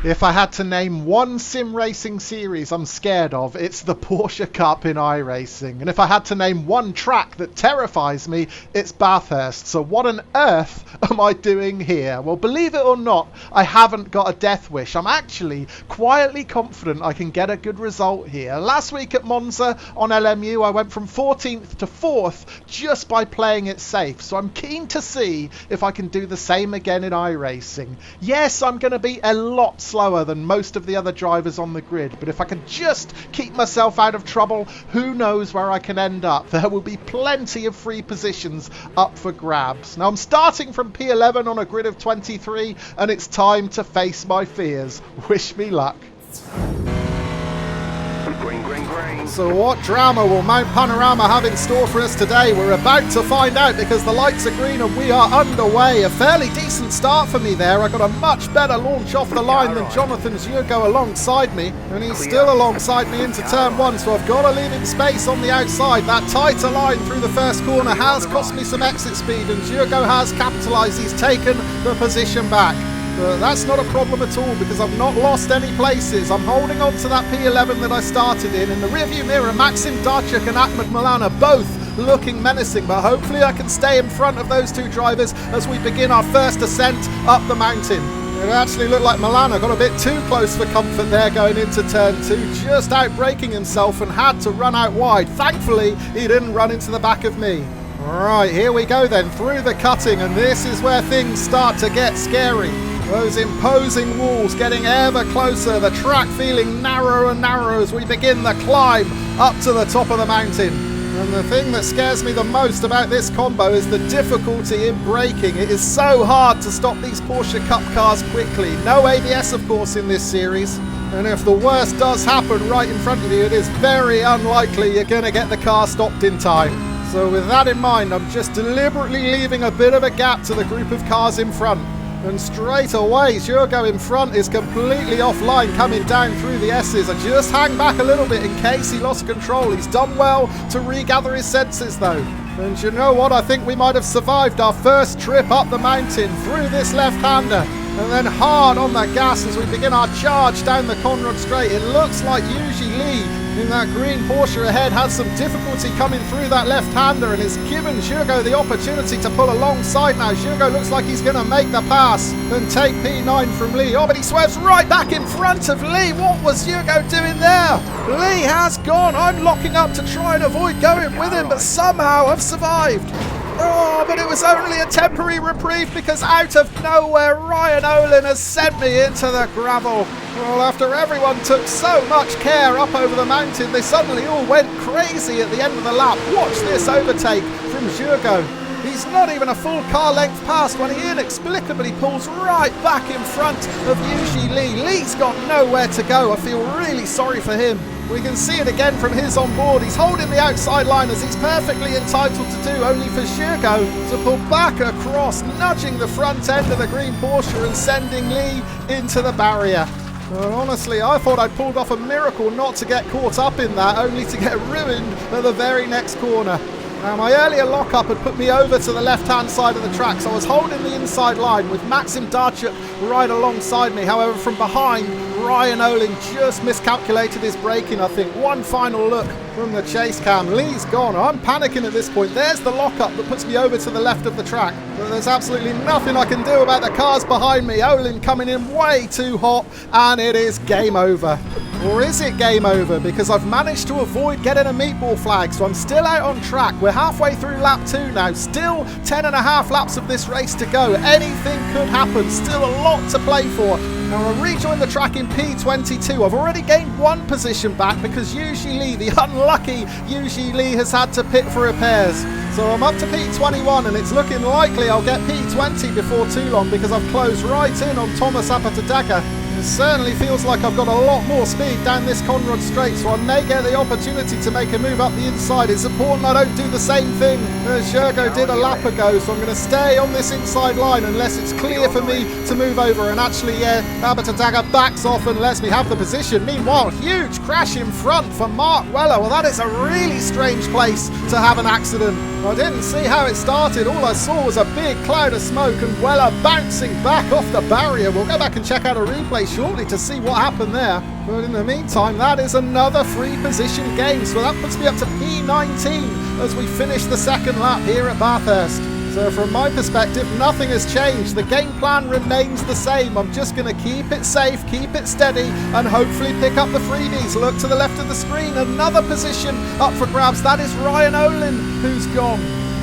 If I had to name one sim racing series I'm scared of, it's the Porsche Cup in iRacing. And if I had to name one track that terrifies me, it's Bathurst. So what on earth am I doing here? Well, believe it or not, I haven't got a death wish. I'm actually quietly confident I can get a good result here. Last week at Monza on LMU, I went from 14th to 4th just by playing it safe. So I'm keen to see if I can do the same again in iRacing. Yes, I'm going to be a lot slower than most of the other drivers on the grid, but if I can just keep myself out of trouble, who knows where I can end up. There will be plenty of free positions up for grabs. Now I'm starting from P11 on a grid of 23, and it's time to face my fears. Wish me luck. Green, green, green. So what drama will Mount Panorama have in store for us today? We're about to find out because the lights are green and we are underway. A fairly decent start for me there. I got a much better launch off the line than Jonathan's Yugo alongside me, and he's still alongside me into turn one, so I've got to leave him space on the outside. That tighter line through the first corner has cost me some exit speed, and Yugo has capitalised. He's taken the position back. But that's not a problem at all because I've not lost any places. I'm holding on to that P11 that I started in. In the rearview mirror, Maxim Darchuk and Ahmed Milan are both looking menacing, but hopefully I can stay in front of those two drivers as we begin our first ascent up the mountain. It actually looked like Milana got a bit too close for comfort there going into turn two, just outbraking himself and had to run out wide. Thankfully, he didn't run into the back of me. Right, here we go then, through the cutting, and this is where things start to get scary. Those imposing walls getting ever closer, the track feeling narrower and narrower as we begin the climb up to the top of the mountain. And the thing that scares me the most about this combo is the difficulty in braking. It is so hard to stop these Porsche Cup cars quickly. No ABS, of course, in this series. And if the worst does happen right in front of you, it is very unlikely you're going to get the car stopped in time. So with that in mind, I'm just deliberately leaving a bit of a gap to the group of cars in front. And straight away, Yugo in front is completely offline coming down through the S's. I just hang back a little bit in case he lost control. He's done well to regather his senses though. And you know what? I think we might have survived our first trip up the mountain through this left-hander. And then hard on that gas as we begin our charge down the Conrad Straight. It looks like Yuji Lee in that green Porsche ahead has some difficulty coming through that left-hander, and it's given Yugo the opportunity to pull alongside now. Yugo looks like he's going to make the pass and take P9 from Lee. Oh, but he swerves right back in front of Lee. What was Yugo doing there? Lee has gone. I'm locking up to try and avoid going with him, but somehow I've survived. Oh, but it was only a temporary reprieve because out of nowhere, Ryan Olin has sent me into the gravel. Well, after everyone took so much care up over the mountain, they suddenly all went crazy at the end of the lap. Watch this overtake from Yugo. He's not even a full car length past when he inexplicably pulls right back in front of Yuji Lee. Lee's got nowhere to go. I feel really sorry for him. We can see it again from his onboard. He's holding the outside line as he's perfectly entitled to do, only for Yugo to pull back across, nudging the front end of the green Porsche and sending Lee into the barrier. And honestly, I thought I'd pulled off a miracle not to get caught up in that, only to get ruined at the very next corner. Now, my earlier lockup had put me over to the left-hand side of the track, so I was holding the inside line with Maxim Darchuk right alongside me. However, from behind, Ryan Olin just miscalculated his braking, I think. One final look from the chase cam. Lee's gone. I'm panicking at this point. There's the lockup that puts me over to the left of the track. But there's absolutely nothing I can do about the cars behind me. Olin coming in way too hot, and it is game over. Or is it game over? Because I've managed to avoid getting a meatball flag, so I'm still out on track. We're halfway through lap 2 now. Still 10.5 laps of this race to go. Anything could happen. Still a lot to play for. Now I'll rejoin the track in P22. I've already gained one position back because Yuji Lee, the unlucky Yuji Lee, has had to pit for repairs. So I'm up to P21 and it's looking likely I'll get P20 before too long because I've closed right in on Thomas Apatadaga. It certainly feels like I've got a lot more speed down this Conrad Straight, so I may get the opportunity to make a move up the inside. It's important I don't do the same thing as Yugo did a lap ago, so I'm going to stay on this inside line unless it's clear for me to move over. And actually, yeah, Apatadaga backs off and lets me have the position. Meanwhile, huge crash in front for Mark Weller. Well, that is a really strange place to have an accident. I didn't see how it started. All I saw was a big cloud of smoke and Weller bouncing back off the barrier. We'll go back and check out a replay replay shortly to see what happened there. But in the meantime, that is another free position gain. So that puts me up to P19 as we finish the second lap here at Bathurst. So from my perspective, nothing has changed. The game plan remains the same. I'm just going to keep it safe, keep it steady, and hopefully pick up the freebies. Look to the left of the screen, another position up for grabs. That is Ryan Olin who's gone.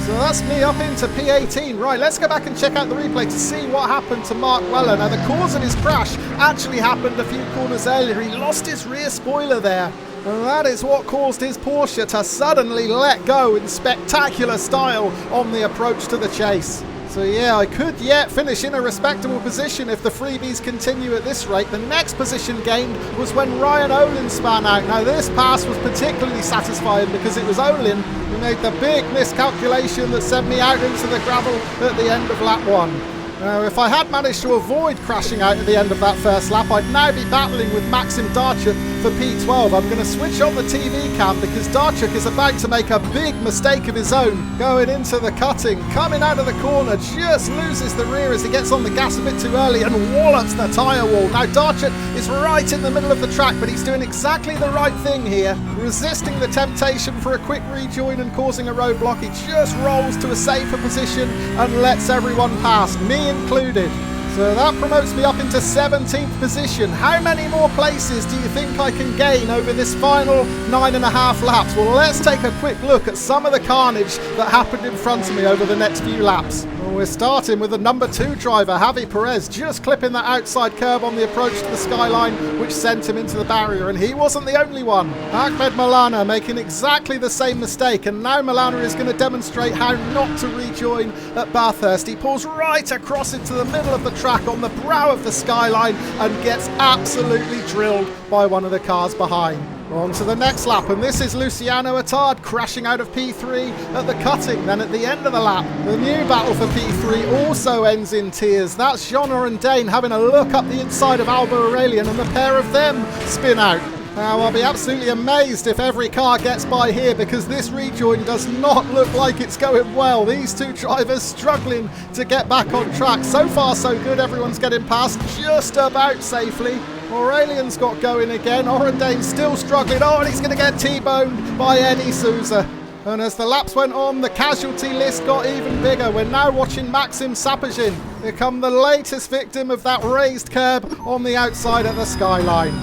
So that's me up into P18. Right, let's go back and check out the replay to see what happened to Mark Weller. Now, the cause of his crash actually happened a few corners earlier. He lost his rear spoiler there. And that is what caused his Porsche to suddenly let go in spectacular style on the approach to the chase. So yeah, I could yet finish in a respectable position if the freebies continue at this rate. The next position gained was when Ryan Olin span out. Now this pass was particularly satisfying because it was Olin who made the big miscalculation that sent me out into the gravel at the end of lap 1. Now, if I had managed to avoid crashing out at the end of that first lap, I'd now be battling with Maxim Darchuk for P12. I'm going to switch on the TV cam because Darchuk is about to make a big mistake of his own. Going into the cutting, coming out of the corner, just loses the rear as he gets on the gas a bit too early and wallops the tyre wall. Now, Darchuk is right in the middle of the track, but he's doing exactly the right thing here, resisting the temptation for a quick rejoin and causing a roadblock. He just rolls to a safer position and lets everyone pass, me included. So that promotes me up into 17th position. How many more places do you think I can gain over this final 9.5 laps? Well, let's take a quick look at some of the carnage that happened in front of me over the next few laps. Well, we're starting with the number 2 driver, Javi Perez, just clipping that outside curb on the approach to the skyline, which sent him into the barrier, and he wasn't the only one. Ahmed Milana making exactly the same mistake, and now Milana is going to demonstrate how not to rejoin at Bathurst. He pulls right across into the middle of the track on the brow of the skyline and gets absolutely drilled by one of the cars behind. On to the next lap, and this is Luciano Attard crashing out of P3 at the cutting. Then at the end of the lap, the new battle for P3 also ends in tears. That's Jean and Dane having a look up the inside of Albo Aurelian, and the pair of them spin out. Now, I'll be absolutely amazed if every car gets by here because this rejoin does not look like it's going well. These two drivers struggling to get back on track. So far, so good. Everyone's getting past just about safely. Aurelian's got going again. Orendane's still struggling. Oh, and he's going to get T-boned by Eddie Souza. And as the laps went on, the casualty list got even bigger. We're now watching Maxim Sapazhin become the latest victim of that raised curb on the outside of the skyline.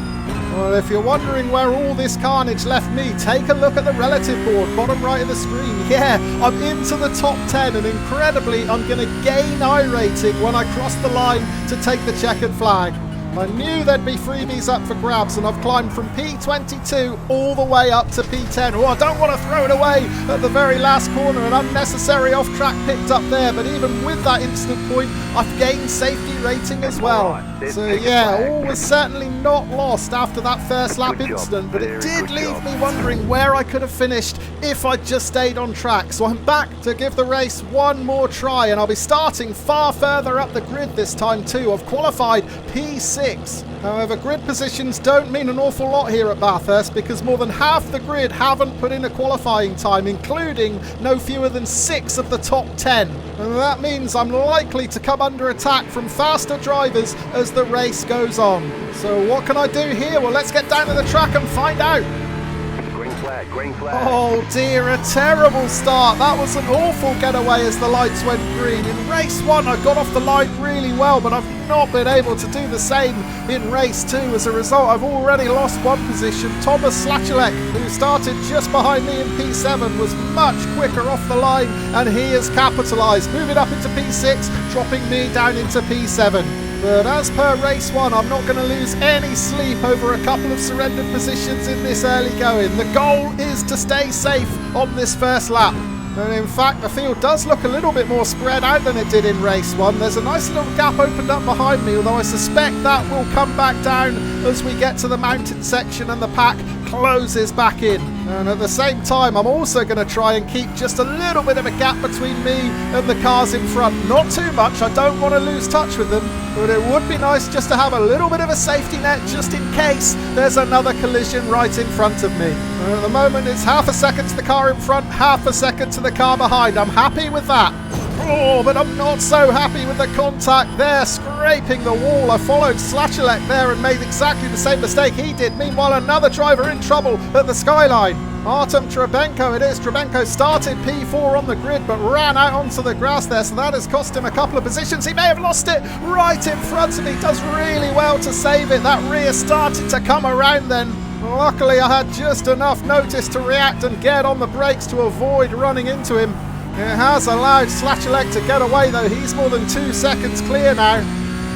Well, if you're wondering where all this carnage left me, take a look at the relative board, bottom right of the screen. Yeah, I'm into the top 10, and incredibly, I'm going to gain iRacing when I cross the line to take the checkered flag. I knew there'd be freebies up for grabs, and I've climbed from P22 all the way up to P10. Oh, I don't want to throw it away at the very last corner. An unnecessary off-track picked up there, but even with that instant point, I've gained safety rating as well. So yeah, all was certainly not lost after that first lap incident, but it did leave me wondering where I could have finished if I'd just stayed on track. So I'm back to give the race one more try, and I'll be starting far further up the grid this time too. I've qualified P6. However, grid positions don't mean an awful lot here at Bathurst because more than half the grid haven't put in a qualifying time, including no fewer than 6 of the top 10. And that means I'm likely to come under attack from faster drivers as the race goes on. So what can I do here? Well, let's get down to the track and find out. Green flag. Oh dear, a terrible start. That was an awful getaway as the lights went green. In race 1 I got off the line really well, but I've not been able to do the same in race 2. As a result, I've already lost one position. Thomas Slachelek, who started just behind me in P7, was much quicker off the line, and he has capitalised, moving up into P6, dropping me down into P7. But as per race 1, I'm not going to lose any sleep over a couple of surrendered positions in this early going. The goal is to stay safe on this first lap. And in fact, the field does look a little bit more spread out than it did in race 1. There's a nice little gap opened up behind me, although I suspect that will come back down as we get to the mountain section and the pack closes back in. And at the same time, I'm also going to try and keep just a little bit of a gap between me and the cars in front. Not too much, I don't want to lose touch with them, but it would be nice just to have a little bit of a safety net just in case there's another collision right in front of me. And at the moment, it's half a second to the car in front, half a second to the car behind. I'm happy with that. Oh, but I'm not so happy with the contact there, scraping the wall. I followed Slachelek there and made exactly the same mistake he did. Meanwhile, another driver in trouble at the skyline. Artem Trebenko it is. Trebenko started P4 on the grid but ran out onto the grass there, so that has cost him a couple of positions. He may have lost it right in front of me. Does really well to save it. That rear started to come around then. Luckily, I had just enough notice to react and get on the brakes to avoid running into him. It has allowed Slachelek to get away though. He's more than 2 seconds clear now.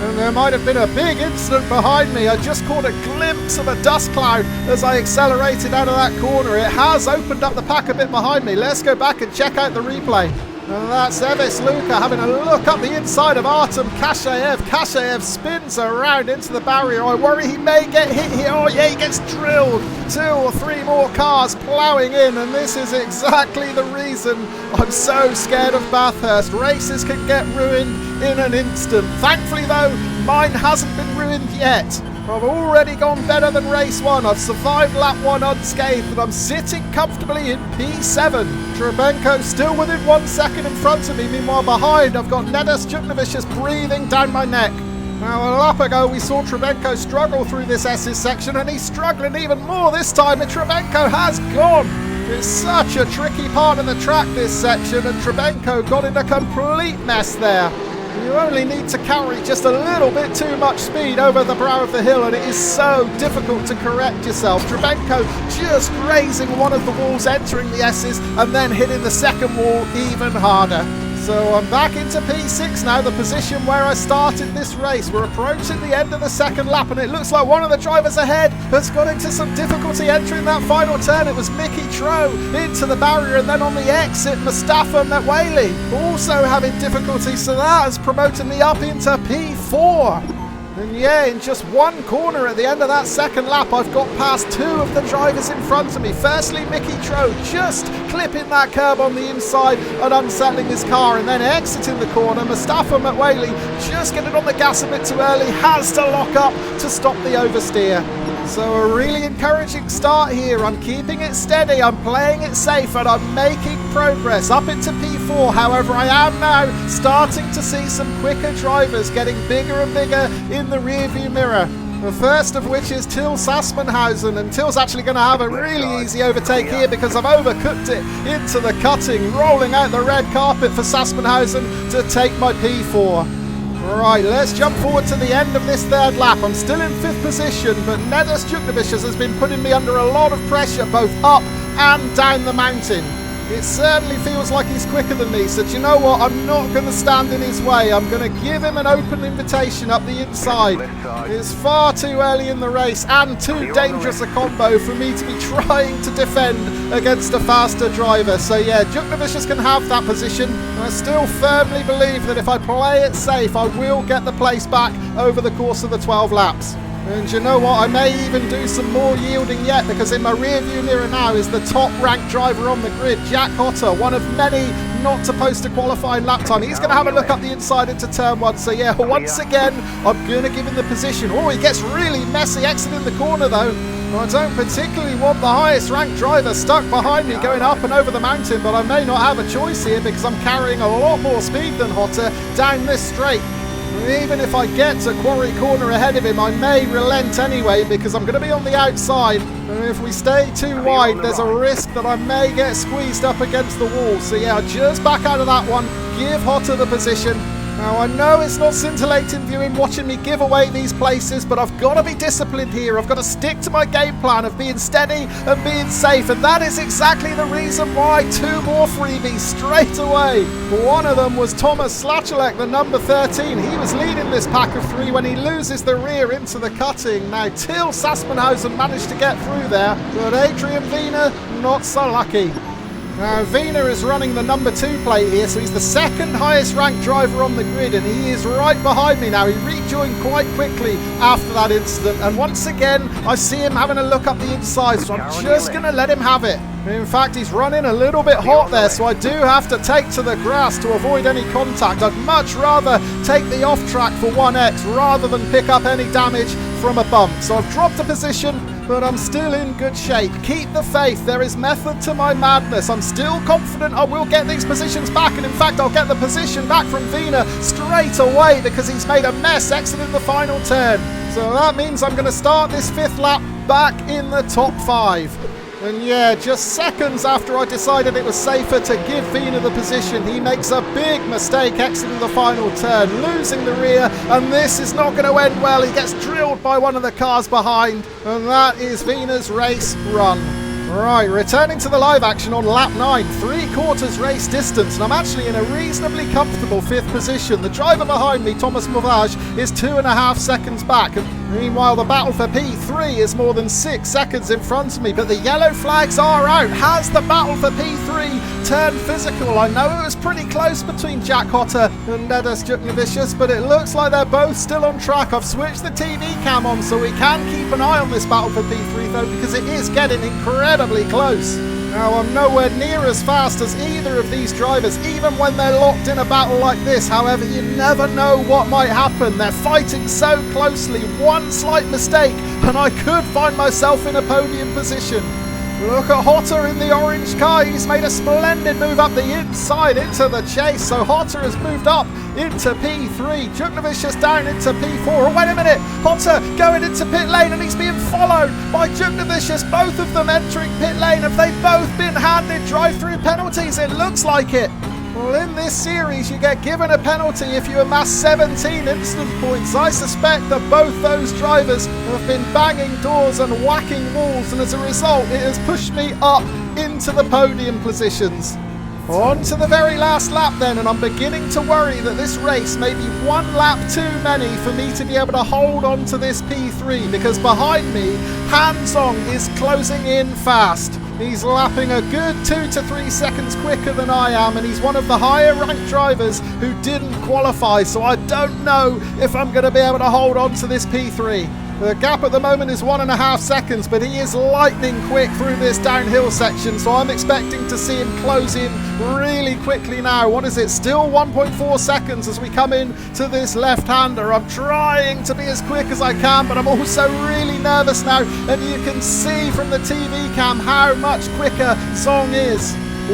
And there might have been a big incident behind me. I just caught a glimpse of a dust cloud as I accelerated out of that corner. It has opened up the pack a bit behind me. Let's go back and check out the replay. And that's Evis Luka having a look up the inside of Artem Kashaev. Kashaev spins around into the barrier. I worry he may get hit here. Oh yeah, he gets drilled. 2 or 3 more cars ploughing in, and this is exactly the reason I'm so scared of Bathurst. Races can get ruined in an instant. Thankfully though, mine hasn't been ruined yet. I've already gone better than race 1. I've survived lap 1 unscathed, and I'm sitting comfortably in P7. Trebenko still within 1 second in front of me. Meanwhile, behind, I've got Nedes Juknovicius breathing down my neck. Now, a lap ago, we saw Trebenko struggle through this S's section, and he's struggling even more this time, and Trebenko has gone. It's such a tricky part of the track, this section, and Trebenko got in a complete mess there. You only need to carry just a little bit too much speed over the brow of the hill, and it is so difficult to correct yourself. Trebenko just grazing one of the walls entering the S's and then hitting the second wall even harder. So I'm back into P6 now, the position where I started this race. We're approaching the end of the second lap, and it looks like one of the drivers ahead has got into some difficulty entering that final turn. It was Mickey Tro into the barrier, and then on the exit, Mustafa Metwali also having difficulty, so that has promoted me up into P4. And yeah, in just 1 corner at the end of that second lap, I've got past 2 of the drivers in front of me. Firstly, Mickey Tro just clipping that curb on the inside and unsettling his car, and then exiting the corner. Mustafa Metwali just getting on the gas a bit too early, has to lock up to stop the oversteer. So a really encouraging start here. I'm keeping it steady, I'm playing it safe, and I'm making progress up into P4. However, I am now starting to see some quicker drivers getting bigger and bigger in the rearview mirror. The first of which is Till Sassenhausen, and Till's actually going to have a really easy overtake here because I've overcooked it into the cutting, rolling out the red carpet for Sassenhausen to take my P4. Right, let's jump forward to the end of this third lap. I'm still in 5th position, but Nedes Juknovicius has been putting me under a lot of pressure, both up and down the mountain. It certainly feels like he's quicker than me, so do you know what? I'm not going to stand in his way. I'm going to give him an open invitation up the inside. It's far too early in the race and too dangerous a combo for me to be trying to defend against a faster driver. So yeah, Juknovicius can have that position. I still firmly believe that if I play it safe, I will get the place back over the course of the 12 laps. And you know what, I may even do some more yielding yet, because in my rear view mirror now is the top ranked driver on the grid, Jack Hotter, one of many not supposed to qualify in lap time. He's going to have a look up the inside into turn 1, so yeah, once again I'm going to give him the position. Oh, he gets really messy exiting the corner though. I don't particularly want the highest ranked driver stuck behind me going up and over the mountain, but I may not have a choice here because I'm carrying a lot more speed than Hotter down this straight. Even if I get to Quarry Corner ahead of him, I may relent anyway because I'm going to be on the outside, and if we stay too wide there's a risk that I may get squeezed up against the wall. So yeah, just back out of that one, give Hotter the position. Now I know it's not scintillating viewing watching me give away these places, but I've got to be disciplined here. I've got to stick to my game plan of being steady and being safe, and that is exactly the reason why 2 more freebies straight away. One of them was Thomas Slachelek, the number 13. He was leading this pack of 3 when he loses the rear into the cutting. Now Till Sassenhausen managed to get through there, but Adrian Wiener not so lucky. Now Wiener is running the number 2 plate here, so he's the 2nd highest ranked driver on the grid, and he is right behind me now. He rejoined quite quickly after that incident, and once again I see him having a look up the inside, so I'm just going to let him have it. In fact, he's running a little bit hot there, so I do have to take to the grass to avoid any contact. I'd much rather take the off track for 1x rather than pick up any damage from a bump. So I've dropped a position but I'm still in good shape. Keep the faith. There is method to my madness. I'm still confident I will get these positions back, and in fact I'll get the position back from Wiener straight away because he's made a mess exiting the final turn. So that means I'm going to start this 5th lap back in the top 5. And yeah, just seconds after I decided it was safer to give Wiener the position, he makes a big mistake exiting the final turn, losing the rear, and this is not going to end well. He gets drilled by one of the cars behind, and that is Wiener's race run. Right, returning to the live action on lap 9, 3/4 race distance, and I'm actually in a reasonably comfortable 5th position. The driver behind me, Thomas Mauvage, is 2.5 seconds back. Meanwhile, the battle for P3 is more than 6 seconds in front of me, but the yellow flags are out. Has the battle for P3 turned physical? I know it was pretty close between Jack Hotter and Nedas Juknavicius, but it looks like they're both still on track. I've switched the TV cam on so we can keep an eye on this battle for P3 though, because it is getting incredibly close. Now, I'm nowhere near as fast as either of these drivers, even when they're locked in a battle like this. However, you never know what might happen. They're fighting so closely. One slight mistake and I could find myself in a podium position. Look at Hotter in the orange car. He's made a splendid move up the inside into the chase. So Hotter has moved up into P3. Juknavicius down into P4. Oh, wait a minute. Hotter going into pit lane and he's being followed by Juknavicius. Both of them entering pit lane. Have they both been handed drive-through penalties? It looks like it. Well, in this series, you get given a penalty if you amass 17 instant points. I suspect that both those drivers have been banging doors and whacking walls, and as a result, it has pushed me up into the podium positions. On to the very last lap then, and I'm beginning to worry that this race may be one lap too many for me to be able to hold on to this P3, because behind me, Hansong is closing in fast. He's lapping a good 2 to 3 seconds quicker than I am, and he's one of the higher ranked drivers who didn't qualify, so I don't know if I'm going to be able to hold on to this P3. The gap at the moment is 1.5 seconds, but he is lightning quick through this downhill section, so I'm expecting to see him close in really quickly now. What is it? Still 1.4 seconds as we come in to this left-hander. I'm trying to be as quick as I can, but I'm also really nervous now, and you can see from the TV cam how much quicker Zong is.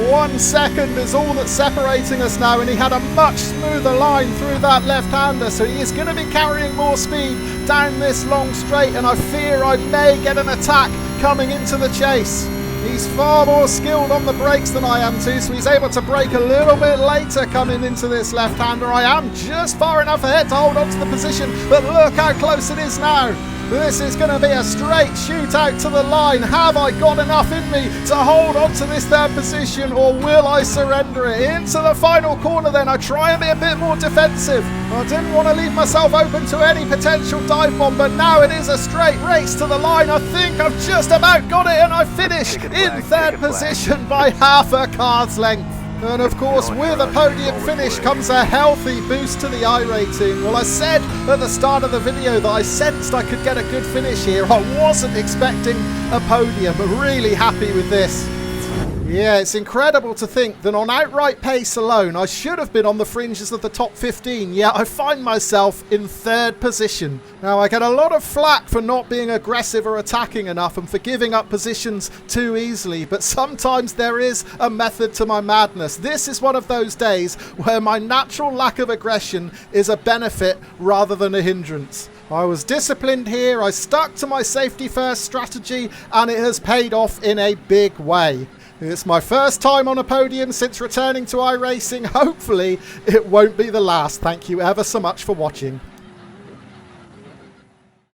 1 second is all that's separating us now, and he had a much smoother line through that left-hander, so he is going to be carrying more speed down this long straight, and I fear I may get an attack coming into the chase. He's far more skilled on the brakes than I am too, so he's able to brake a little bit later coming into this left-hander. I am just far enough ahead to hold on to the position, but look how close it is now. This is going to be a straight shootout to the line. Have I got enough in me to hold on to this 3rd position, or will I surrender it? Into the final corner then, I try and be a bit more defensive. I didn't want to leave myself open to any potential dive bomb, but now it is a straight race to the line. I think I've just about got it, and I finish in 3rd position by half a car's length. And of course, with a podium finish comes a healthy boost to the iRating. Well, I said at the start of the video that I sensed I could get a good finish here. I wasn't expecting a podium, but really happy with this. Yeah, it's incredible to think that on outright pace alone, I should have been on the fringes of the top 15, yet I find myself in 3rd position. Now, I get a lot of flack for not being aggressive or attacking enough and for giving up positions too easily, but sometimes there is a method to my madness. This is one of those days where my natural lack of aggression is a benefit rather than a hindrance. I was disciplined here, I stuck to my safety first strategy, and it has paid off in a big way. It's my first time on a podium since returning to iRacing. Hopefully it won't be the last. Thank you ever so much for watching.